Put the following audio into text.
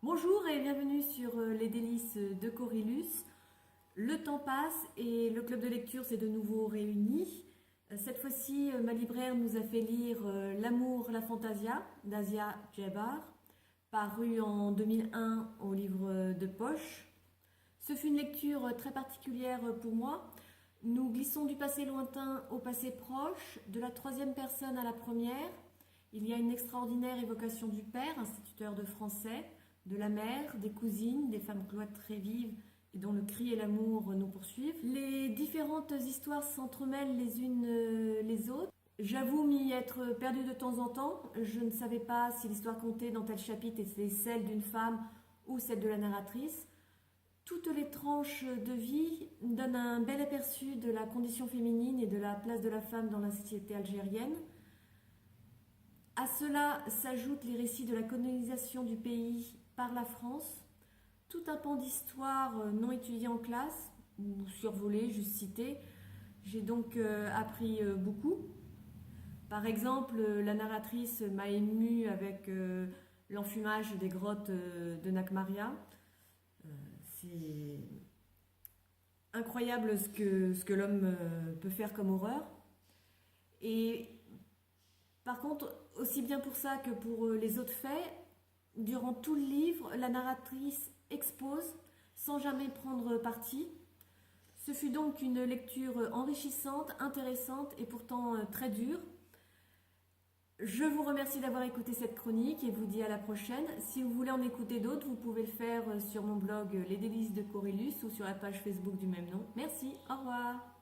Bonjour et bienvenue sur les délices de Corylus. Le temps passe et le club de lecture s'est de nouveau réuni. Cette fois-ci, ma libraire nous a fait lire L'amour, la fantasia d'Asia Djebar, paru en 2001 au livre de poche. Ce fut une lecture très particulière pour moi. Nous glissons du passé lointain au passé proche, de la troisième personne à la première. Il y a une extraordinaire évocation du père, instituteur de français, de la mère, des cousines, des femmes cloîtrées vives et dont le cri et l'amour nous poursuivent. Les différentes histoires s'entremêlent les unes les autres. J'avoue m'y être perdue de temps en temps. Je ne savais pas si l'histoire contée dans tel chapitre était celle d'une femme ou celle de la narratrice. Toutes les tranches de vie donnent un bel aperçu de la condition féminine et de la place de la femme dans la société algérienne. À cela s'ajoutent les récits de la colonisation du pays par la France, tout un pan d'histoire non étudié en classe, ou survolé, juste cité. J'ai donc appris beaucoup. Par exemple, la narratrice m'a émue avec l'enfumage des grottes de Nakmaria. C'est incroyable ce que l'homme peut faire comme horreur. Et par contre, aussi bien pour ça que pour les autres faits, durant tout le livre, la narratrice expose sans jamais prendre parti. Ce fut donc une lecture enrichissante, intéressante et pourtant très dure. Je vous remercie d'avoir écouté cette chronique et vous dis à la prochaine. Si vous voulez en écouter d'autres, vous pouvez le faire sur mon blog Les Délices de Corylus ou sur la page Facebook du même nom. Merci, au revoir.